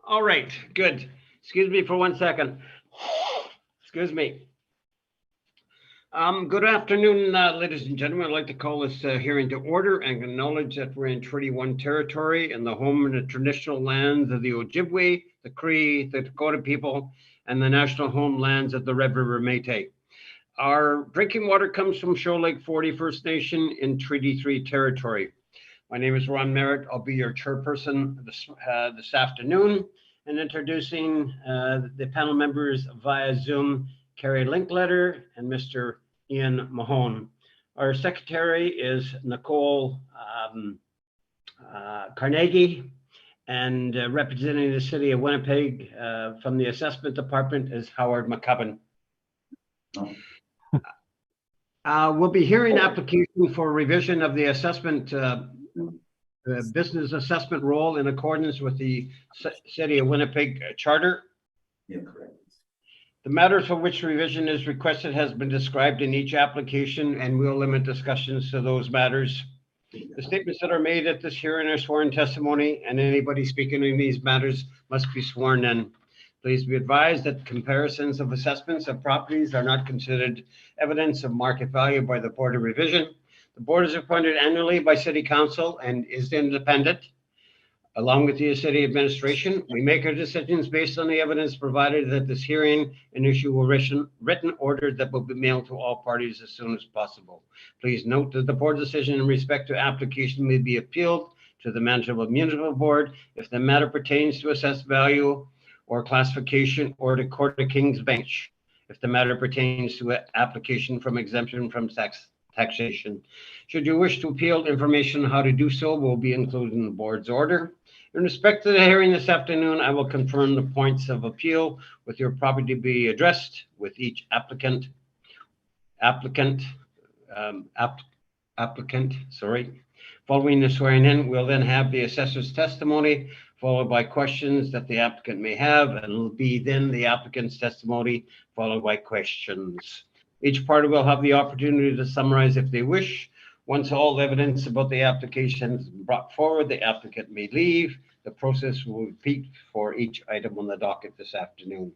All right, good. Excuse me for 1 second. Excuse me. Good afternoon, ladies and gentlemen. I'd like to call this hearing to order and acknowledge that we're in Treaty 1 territory in the home and the traditional lands of the Ojibwe, the Cree, the Dakota people, and the national homelands of the Red River Métis. Our drinking water comes from Shoal Lake 40 First Nation in Treaty 3 territory. My name is Ron Merritt. I'll be your chairperson this afternoon, and introducing the panel members via Zoom, Carrie Linkletter and Mr. Ian Mahone. Our secretary is Nicole Carnegie, and representing the city of Winnipeg from the assessment department is Howard McCubbin. We'll be hearing application for revision of the assessment business assessment role in accordance with the City of Winnipeg Charter. Yeah, correct. The matters for which revision is requested has been described in each application, and we'll limit discussions to those matters. The statements that are made at this hearing are sworn testimony, and anybody speaking in these matters must be sworn in. Please be advised that comparisons of assessments of properties are not considered evidence of market value by the Board of Revision. The board is appointed annually by City Council and is independent. Along with the city administration, we make our decisions based on the evidence provided at this hearing and issue a written order that will be mailed to all parties as soon as possible. Please note that the board decision in respect to application may be appealed to the Manitoba Municipal Board if the matter pertains to assessed value or classification, or to Court of King's Bench if the matter pertains to an application from exemption from taxation. Should you wish to appeal, information on how to do so will be included in the board's order. In respect to the hearing this afternoon, I will confirm the points of appeal with your property to be addressed with each applicant. Following the swearing in, we'll then have the assessor's testimony, followed by questions that the applicant may have, and it'll be then the applicant's testimony, followed by questions. Each party will have the opportunity to summarize if they wish. Once all evidence about the application is brought forward, the applicant may leave. The process will repeat for each item on the docket this afternoon.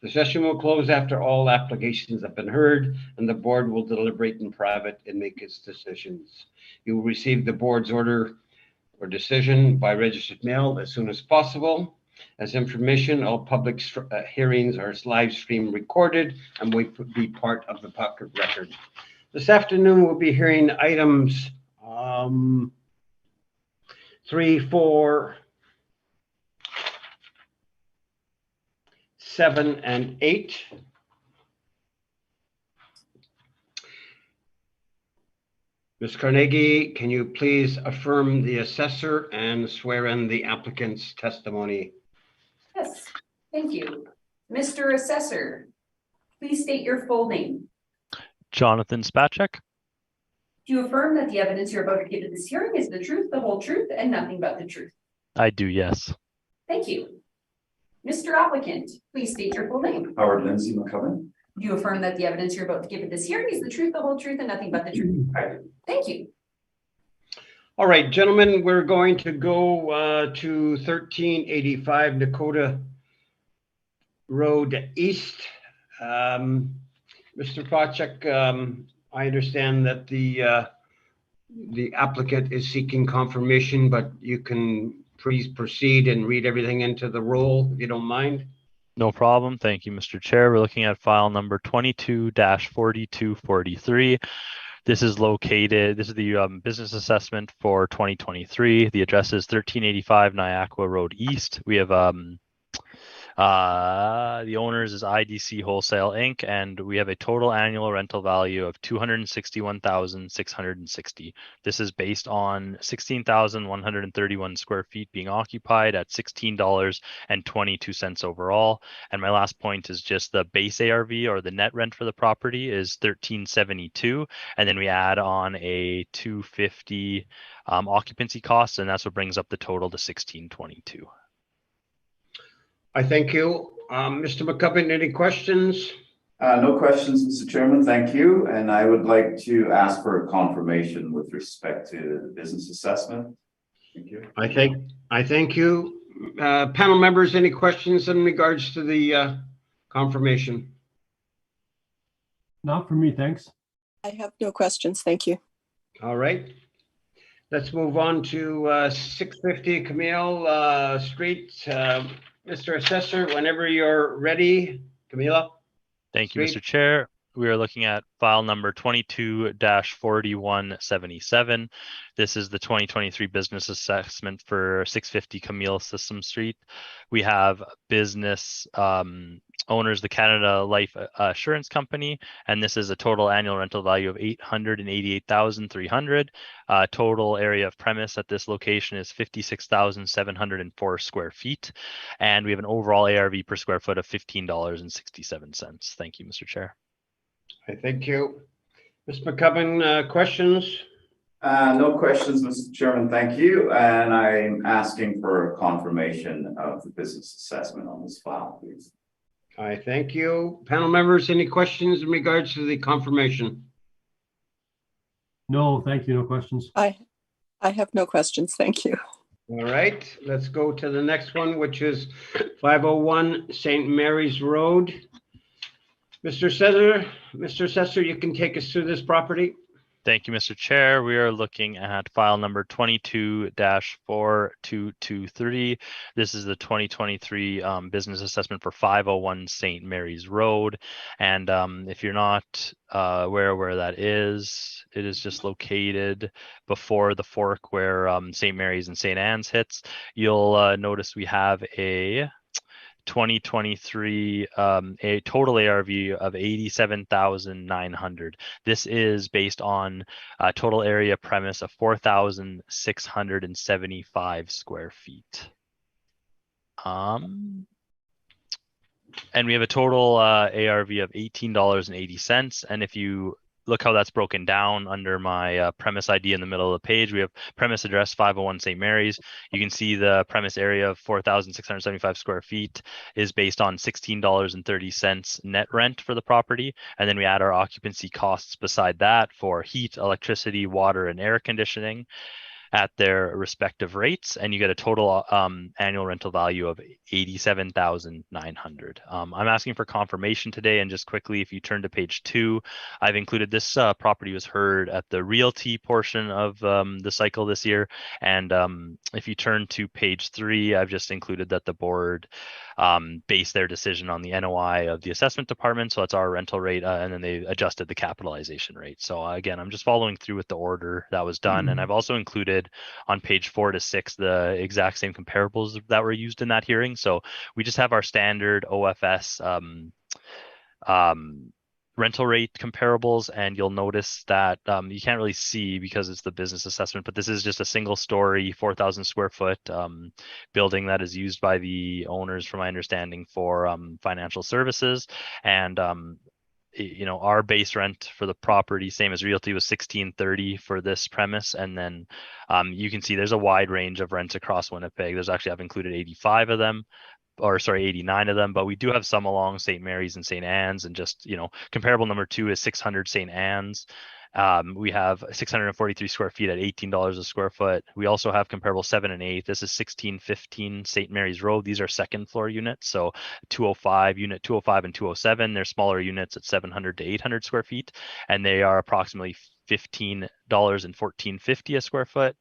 The session will close after all applications have been heard, and the board will deliberate in private and make its decisions. You will receive the board's order or decision by registered mail as soon as possible. As information, all public hearings are live stream recorded and will be part of the public record. This afternoon, we'll be hearing items 3, 4, 7, and 8. Ms. Carnegie, can you please affirm the assessor and swear in the applicant's testimony? Yes, thank you. Mr. Assessor, please state your full name. Jonathan Spacek. Do you affirm that the evidence you're about to give at this hearing is the truth, the whole truth, and nothing but the truth? I do, yes. Thank you. Mr. Applicant, please state your full name. Howard Lindsay McCubbin. Do you affirm that the evidence you're about to give at this hearing is the truth, the whole truth, and nothing but the truth? I do. Thank you. All right, gentlemen, we're going to go to 1385 Dakota Road East. Mr. Spacek, I understand that the applicant is seeking confirmation, but you can please proceed and read everything into the roll, if you don't mind. No problem. Thank you, Mr. Chair. We're looking at file number 22-4243. This is the business assessment for 2023. The address is 1385 Niagara Road East. We have the owners is IDC Wholesale Inc. and we have a total annual rental value of $261,660. This is based on 16,131 square feet being occupied at $16.22 overall. And my last point is just the base ARV, or the net rent for the property, is $1,372, and then we add on a $250 occupancy costs, and that's what brings up the total to $1,622. I thank you. Mr. McCubbin, any questions? No questions, Mr. Chairman. Thank you. And I would like to ask for a confirmation with respect to the business assessment. Thank you. I thank you. Panel members, any questions in regards to the confirmation? Not for me, thanks. I have no questions. Thank you. All right. Let's move on to 650 Camille Street. Mr. Assessor, whenever you're ready, Camila. Thank you, Street. Mr. Chair. We are looking at file number 22-4177. This is the 2023 business assessment for 650 Camille System Street. We have business owners, the Canada Life Assurance Company, and this is a total annual rental value of $888,300. Total area of premise at this location is 56,704 square feet, and we have an overall ARV per square foot of $15.67. Thank you, Mr. Chair. I thank you. Ms. McCubbin, questions? No questions, Mr. Chairman, thank you. And I'm asking for confirmation of the business assessment on this file, please. I thank you. Panel members, any questions in regards to the confirmation? No, thank you. No questions. I have no questions. Thank you. All right, let's go to the next one, which is 501 St. Mary's Road. Mr. Assessor, you can take us through this property. Thank you, Mr. Chair. We are looking at file number 22-4223. This is the 2023 business assessment for 501 St. Mary's Road. And if you're not aware where that is, it is just located before the fork where St. Mary's and St. Anne's hits. You'll notice we have a 2023 a total ARV of 87,900. This is based on a total area premise of 4,675 square feet. And we have a total ARV of $18.80. And if you look how that's broken down under my premise ID in the middle of the page. We have premise address 501 St. Mary's. You can see the premise area of 4,675 square feet is based on $16.30 net rent for the property. And then we add our occupancy costs beside that for heat, electricity, water, and air conditioning at their respective rates, and you get a total annual rental value of $87,900. I'm asking for confirmation today, and just quickly, if you turn to page 2, I've included this property was heard at the realty portion of the cycle this year, and if you turn to page 3, I've just included that the board based their decision on the NOI of the assessment department, so that's our rental rate, and then they adjusted the capitalization rate. So again, I'm just following through with the order that was done, and I've also included on page 4 to 6 the exact same comparables that were used in that hearing. So we just have our standard OFS rental rate comparables, and you'll notice that you can't really see because it's the business assessment, but this is just a single story 4,000 square foot building that is used by the owners, from my understanding, for financial services. And you know, our base rent for the property, same as realty, was $16.30 for this premise. And then you can see there's a wide range of rents across Winnipeg. There's actually, I've included 85 of them, or sorry, 89 of them, but we do have some along St. Mary's and St. Anne's. And just, you know, comparable number 2 is 600 St. Anne's. We have 643 square feet at $18 a square foot. We also have comparable 7 and 8. This is 1615 St. Mary's Road. These are second floor units. So 205, unit 205 and 207, they're smaller units at 700 to 800 square feet. And they are approximately $15 and $14.50 a square foot.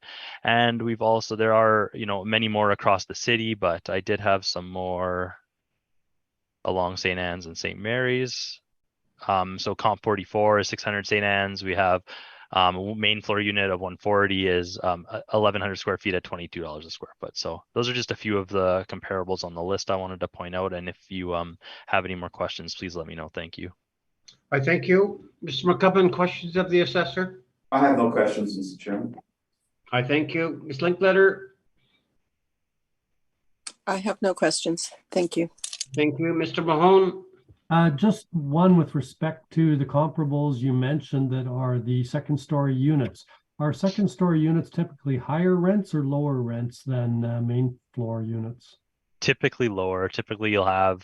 And we've also, there are, you know, many more across the city, but I did have some more along St. Anne's and St. Mary's. So comp 44 is 600 St. Anne's. We have main floor unit of 140 is 1,100 square feet at $22 a square foot. So those are just a few of the comparables on the list I wanted to point out. And if you have any more questions, please let me know. Thank you. I thank you. Mr. McCubbin, questions of the assessor? I have no questions, Mr. Chairman. I thank you. Ms. Linkletter? I have no questions. Thank you. Thank you. Mr. Mahone? Just one with respect to the comparables you mentioned that are the second story units. Are second story units typically higher rents or lower rents than main floor units? Typically lower. Typically you'll have,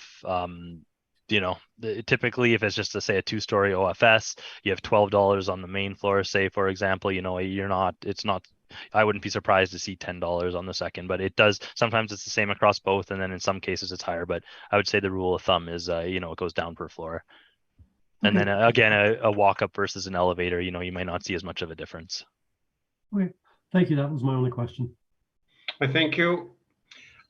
you know, typically if it's just to say a 2-story OFS, you have $12 on the main floor, say, for example, you know, it's not I wouldn't be surprised to see $10 on the second, but it does, sometimes it's the same across both, and then in some cases it's higher, but I would say the rule of thumb is, it goes down per floor. And Okay. then again, a walk-up versus an elevator, you might not see as much of a difference. Okay, thank you. That was my only question. I thank you.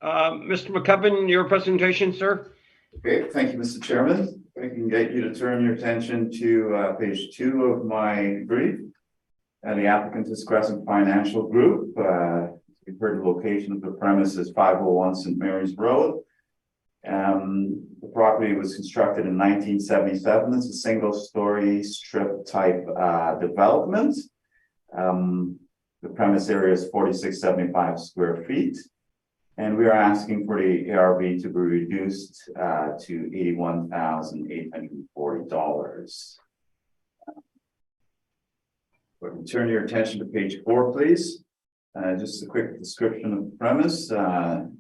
Mr. McCubbin, your presentation, sir? Okay, thank you, Mr. Chairman. I can get you to turn your attention to page 2 of my brief. The applicant is Crescent Financial Group. You've heard the location of the premise is 501 St. Mary's Road. The property was constructed in 1977. It's a single-story strip type development. The premise area is 4675 square feet. And we are asking for the ARV to be reduced to $81,840. Turn your attention to page 4, please. Just a quick description of the premise.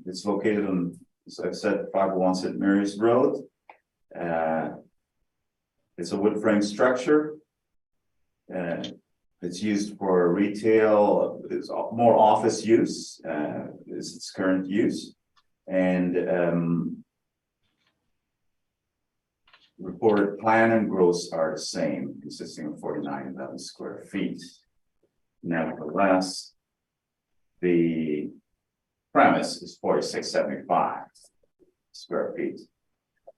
It's located on, as I've said, 501 St. Mary's Road. It's a wood frame structure. It's used for retail. It's more office use, is its current use. And reported plan and gross are the same, consisting of 4911 square feet. Nevertheless, the premise is 4675 square feet.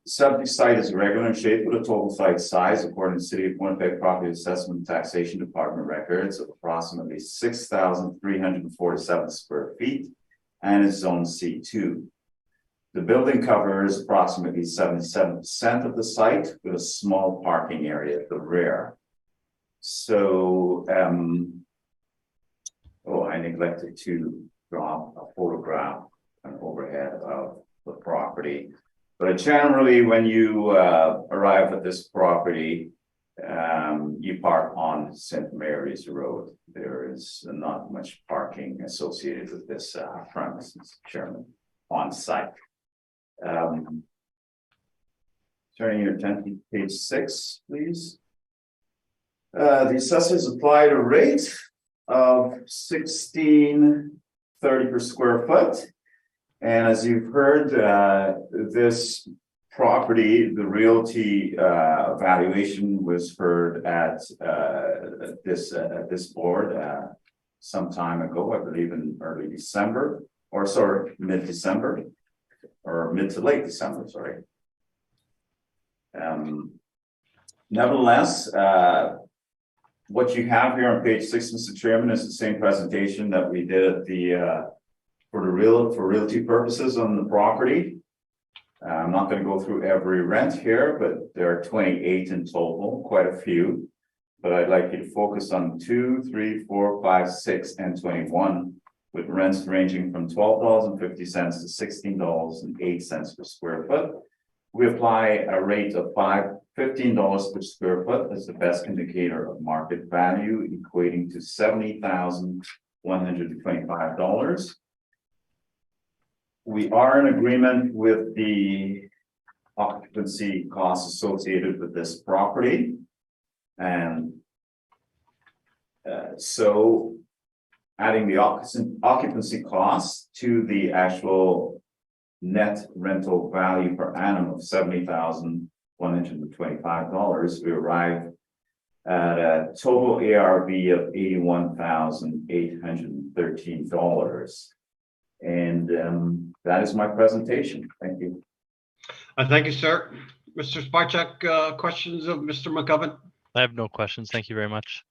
The subject site is irregular in shape with a total site size, according to City of Winnipeg Property Assessment and Taxation Department records, of approximately 6,347 square feet and is zone C2. The building covers approximately 77% of the site with a small parking area at the rear. So, I neglected to draw a photograph, an overhead of the property. But generally, when you arrive at this property, you park on St. Mary's Road. There is not much parking associated with this premise, Mr. Chairman, on site. Turning your attention to page 6, please. The assessors applied a rate of $16.30 per square foot. And as you've heard, this property, the realty valuation was heard at this board some time ago, I believe in early December, or sorry, mid-December, or mid to late December, sorry. Nevertheless, what you have here on page 6, Mr. Chairman, is the same presentation that we did at the for realty purposes on the property. I'm not going to go through every rent here, but there are 28 in total, quite a few. But I'd like you to focus on 2, 3, 4, 5, 6, and 21, with rents ranging from $12.50 to $16.08 per square foot. We apply a rate of $15 per square foot as the best indicator of market value, equating to $70,125. We are in agreement with the occupancy costs associated with this property. And so adding the occupancy costs to the actual net rental value per annum of $70,125, we arrive at a total ARV of $81,813. And that is my presentation. Thank you. Thank you, sir. Mr. Spacek, questions of Mr. McCubbin? I have no questions. Thank you very much.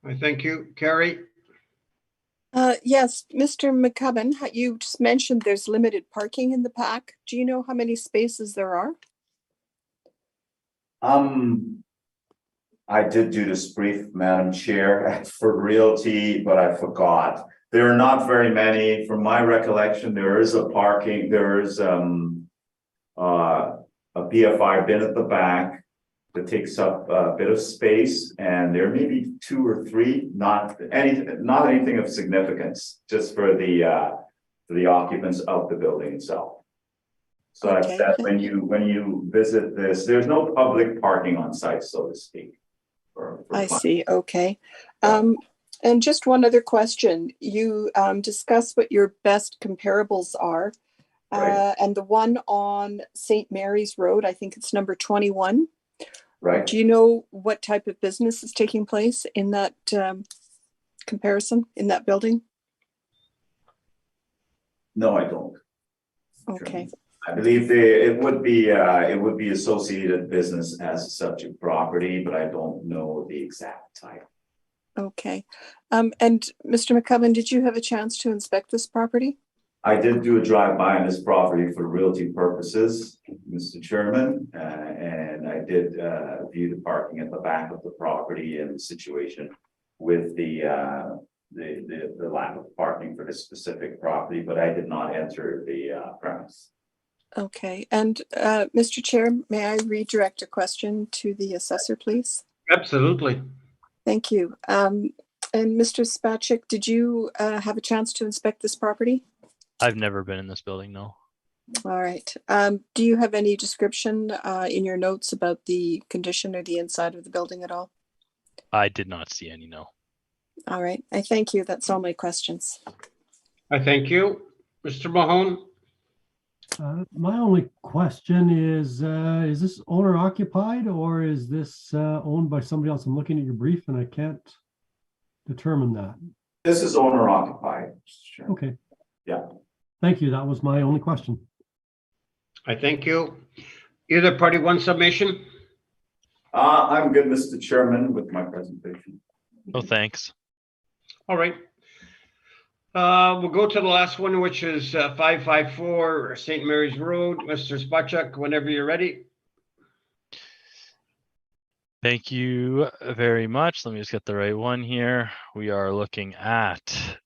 I thank you. Carrie? Yes, Mr. McCubbin, you just mentioned there's limited parking in the pack. Do you know how many spaces there are? I did do this brief, Madam Chair, for realty, but I forgot. There are not very many. From my recollection, there is a parking, there is a BFI bin at the back that takes up a bit of space, and there may be 2 or 3, not anything of significance, just for the occupants of the building itself. So okay. I've said when you visit this, there's no public parking on site, so to speak. I see. Okay. And just one other question. You discussed what your best comparables are. Right. And the one on St. Mary's Road, I think it's number 21. Right. Do you know what type of business is taking place in that comparison, in that building? No, I don't. Okay. I believe it would be associated business as a subject property, but I don't know the exact type. Okay. And Mr. McCubbin, did you have a chance to inspect this property? I did do a drive-by on this property for realty purposes, Mr. Chairman, and I did view the parking at the back of the property and the situation with the lack of parking for this specific property, but I did not enter the premise. Okay. And Mr. Chair, may I redirect a question to the assessor, please? Absolutely. Thank you. And Mr. Spacek, did you have a chance to inspect this property? I've never been in this building, no. All right. Do you have any description in your notes about the condition or the inside of the building at all? I did not see any, no. All right. I thank you. That's all my questions. I thank you. Mr. Mahone? My only question is this owner occupied or is this owned by somebody else? I'm looking at your brief and I can't determine that. This is owner occupied, Mr. Chairman. Okay. Yeah. Thank you. That was my only question. I thank you. Either party one submission? I'm good, Mr. Chairman, with my presentation. Oh, thanks. All right. We'll go to the last one, which is 554 St. Mary's Road. Mr. Spacek, whenever you're ready. Thank you very much. Let me just get the right one here. We are looking at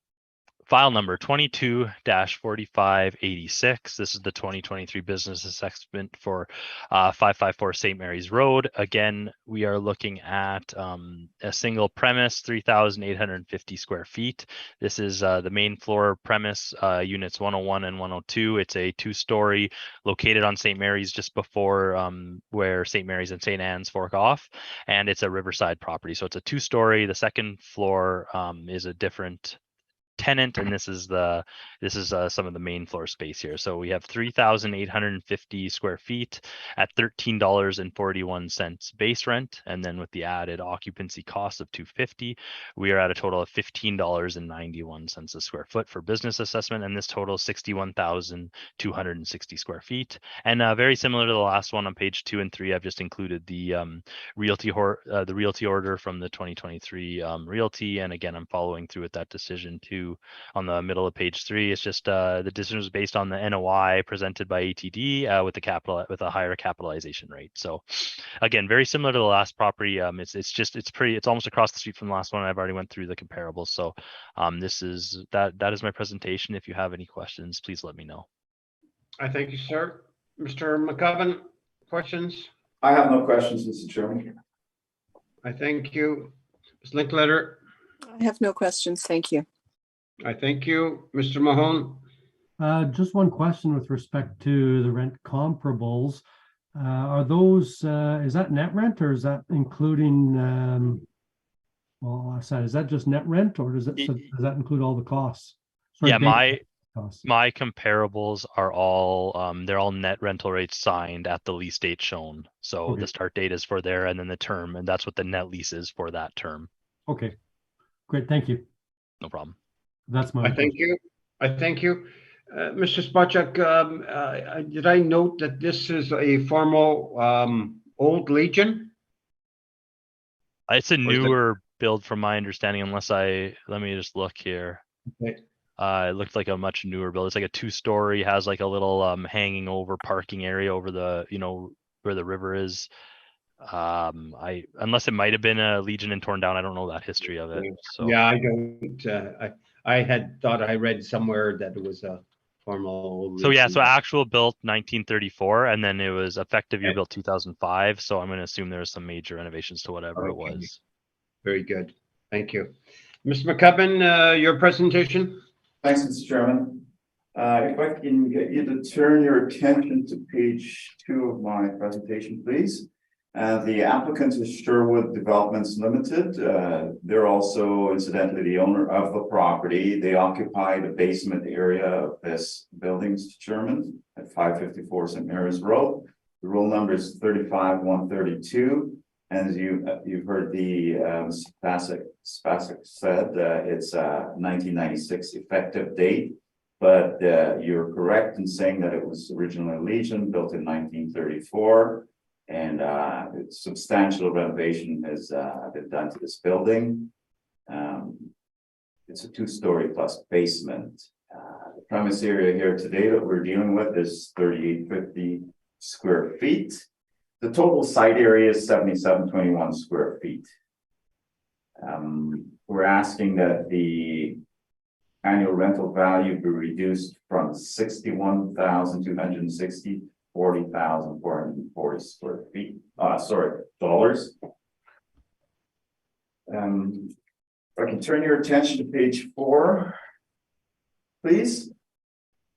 file number 22-4586. This is the 2023 business assessment for 554 St. Mary's Road. Again, we are looking at a single premise, 3,850 square feet. This is the main floor premise, units 101 and 102. It's a two-story located on St. Mary's just before where St. Mary's and St. Anne's fork off. And it's a riverside property. So it's a two-story. The second floor is a different tenant, and this is some of the main floor space here. So we have 3,850 square feet at $13.41 base rent, and then with the added occupancy cost of $250, we are at a total of $15.91 a square foot for business assessment, and this totals 61,260 square feet. And very similar to the last one on page 2 and 3, I've just included the realty order from the 2023 realty, and again, I'm following through with that decision too. On the middle of page 3, it's just the decision was based on the NOI presented by ATD with a higher capitalization rate. So again, very similar to the last property. It's almost across the street from the last one. I've already went through the comparables. So that is my presentation. If you have any questions, please let me know. I thank you, sir. Mr. McCubbin, questions? I have no questions, Mr. Chairman. I thank you. Ms. Linkletter? I have no questions. Thank you. I thank you. Mr. Mahone? Just one question with respect to the rent comparables. Are those, is that net rent or is that including, is that just net rent or does that include all the costs? Sorry, yeah, my costs. My comparables are all they're all net rental rates signed at the lease date shown. So Okay. The start date is for there and then the term, and that's what the net lease is for that term. Okay, great. Thank you. No problem. That's my I thank you. I thank you. Mr. Spacek, did I note that this is a formal old Legion? It's a newer build from my understanding, let me just look here. Okay. It looked like a much newer build. It's like a two-story, has like a little hanging over parking area over the, where the river is. Unless it might have been a Legion and torn down, I don't know that history of it. So Yeah, I don't. I had thought I read somewhere that it was a formal. So yeah, Legion. so actual built 1934, and then it was effective year built 2005. So I'm going to assume there was some major renovations to whatever it Okay. was. Very good. Thank you. Mr. McCubbin, your presentation? Thanks, Mr. Chairman. If I can get you to turn your attention to page 2 of my presentation, please. The applicant is Sherwood Developments Limited. They're also incidentally the owner of the property. They occupy the basement area of this building, Mr. Chairman, at 554 St. Mary's Road. The roll number is 35132. And as you've heard the Spasic said, it's a 1996 effective date. But you're correct in saying that it was originally Legion, built in 1934. And substantial renovation has been done to this building. It's a 2-story plus basement. The premise area here today that we're dealing with is 3,850 square feet. The total site area is 7,721 square feet. We're asking that the annual rental value be reduced from 61,260 40,440 square feet. Dollars. If I can turn your attention to page 4, please.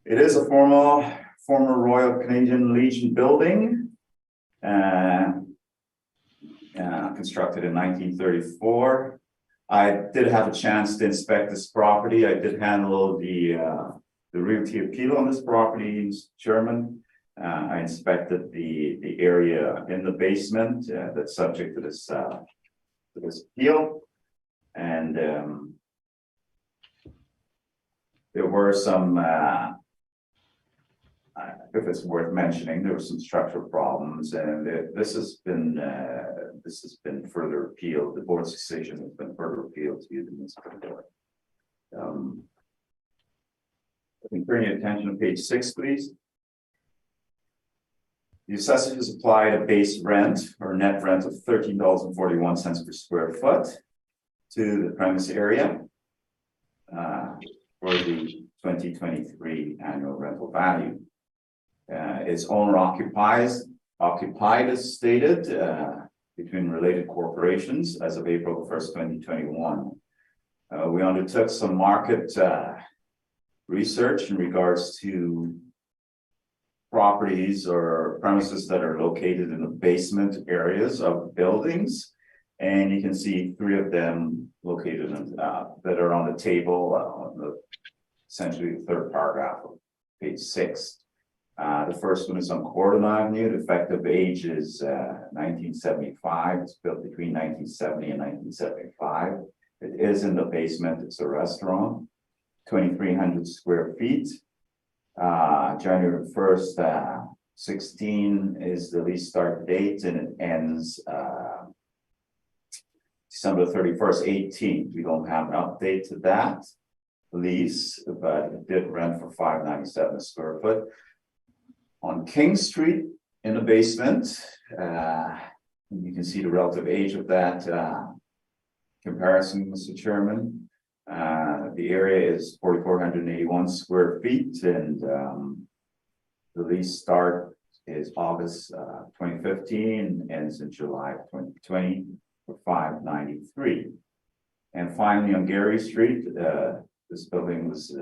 It is a former Royal Canadian Legion building, constructed in 1934. I did have a chance to inspect this property. I did handle the realty appeal on this property, Mr. Chairman. I inspected the area in the basement that's subject to this appeal, and there were some, if it's worth mentioning, there were some structural problems, and this has been further appealed. The board's decision has been further appealed to the municipal board. I can turn your attention to page 6, please. The assessor has applied a base rent or net rent of $13.41 per square foot to the premise area for the 2023 annual rental value. It's owner occupied as stated between related corporations as of April 1st, 2021. We undertook some market research in regards to properties or premises that are located in the basement areas of buildings, and you can see 3 of them located in, that are on the table on the essentially the 3rd paragraph of page 6. The first one is on Cordon Avenue. The effective age is 1975. It's built between 1970 and 1975. It is in the basement. It's a restaurant, 2,300 square feet. January 1st, 16 is the lease start date, and it ends December 31st, 18. We don't have an update to that lease, but it did rent for $597 a square foot. On King Street in the basement, you can see the relative age of that comparison, Mr. Chairman. The area is 4,481 square feet, and the lease start is August 2015, ends in July 2020 for $593. And finally, on Gary Street, this building was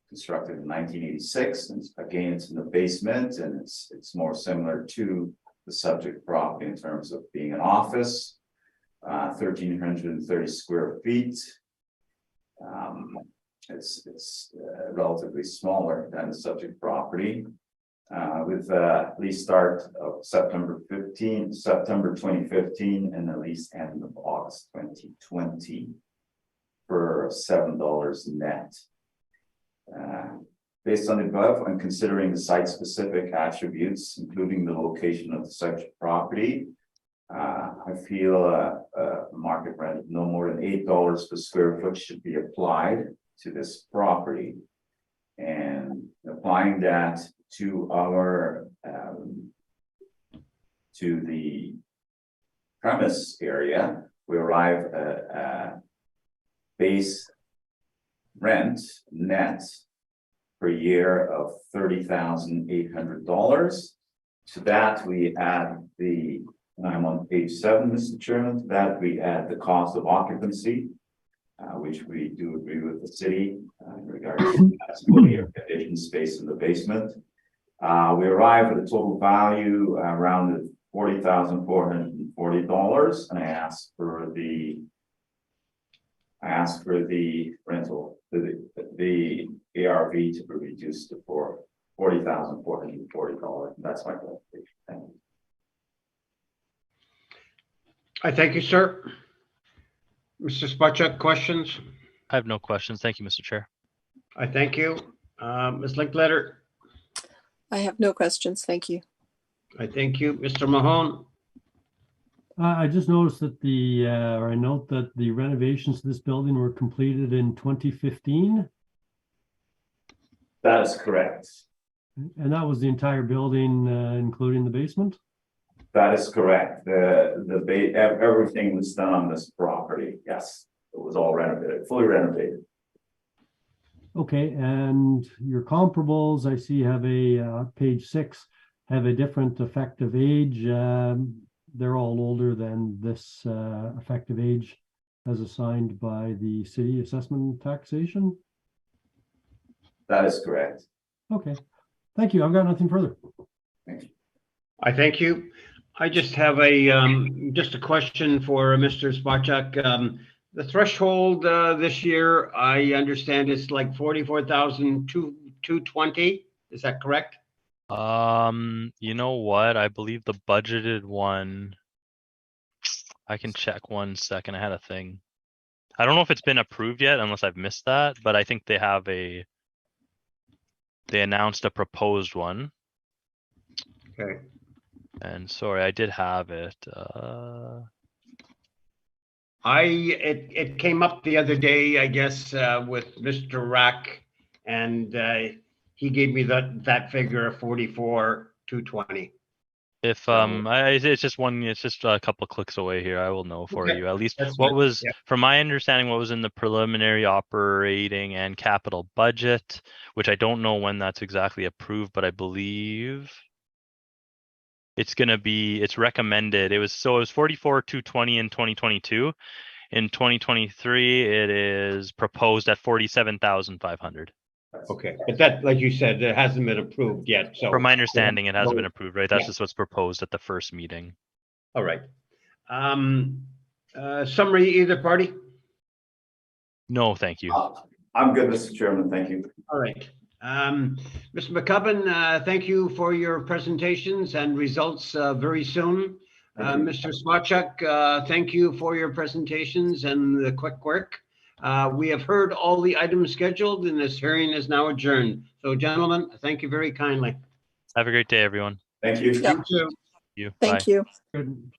constructed in 1986, and again, it's in the basement, and it's more similar to the subject property in terms of being an office, 1,330 square feet. It's relatively smaller than the subject property, with lease start of September 2015, and the lease end of August 2020 for $7 net. Based on the above, and considering the site-specific attributes, including the location of the subject property, I feel a market rent of no more than $8 per square foot should be applied to this property. And applying that to our to the premise area, we arrive at base rent net per year of $30,800. To that we add I'm on page 7, Mr. Chairman. To that we add the cost of occupancy, which we do agree with the city in regards to air conditioned space in the basement. We arrive at a total value around $40,440, and I asked for the rental, the ARV to be reduced to $40,440. That's my clarification. Thank you. I thank you, sir. Mr. Spacek, questions? I have no questions. Thank you, Mr. Chair. I thank you. Ms. Linkletter? I have no questions. Thank you. I thank you. Mr. Mahone? I just noticed that or I note that the renovations to this building were completed in 2015, That is correct. and that was the entire building, including the basement? That is correct. Everything was done on this property. Yes, it was all renovated, fully renovated. Okay, and your comparables, I see have page 6, have a different effective age. They're all older than this effective age as assigned by the city assessment taxation. That is correct. Okay, thank you. I've got nothing further. Thank you. I thank you. I just have just a question for Mr. Spacek. The threshold this year, I understand it's like 44,220. Is that correct? You know what? I believe the budgeted one. I can check 1 second. I had a thing. I don't know if it's been approved yet, unless I've missed that, but I think they announced a proposed one. Okay. And sorry, I did have it. It came up the other day, I guess, with Mr. Rack, and he gave me that figure of 44,220. If it's just a couple clicks away here. I will know for Okay, you at least that's what fine. was, Yeah. from my understanding, what was in the preliminary operating and capital budget, which I don't know when that's exactly approved, but I believe it's recommended. It was 44,220 in 2022. In 2023, it is proposed at 47,500. Okay, but that, like you said, it hasn't been approved yet, so. From my understanding, it hasn't been no- approved, right? That's yeah. just what's proposed at the first meeting. All right. Summary, either party? No, thank you. I'm good, Mr. Chairman. Thank you. All right. Mr. McCubbin, thank you for your presentations and results very soon. Thank you. Mr. Spacek, thank you for your presentations and the quick work. We have heard all the items scheduled and this hearing is now adjourned. So gentlemen, thank you very kindly. Have a great day, everyone. Thank you. Yeah. You too. You. Thank Bye. you. Good.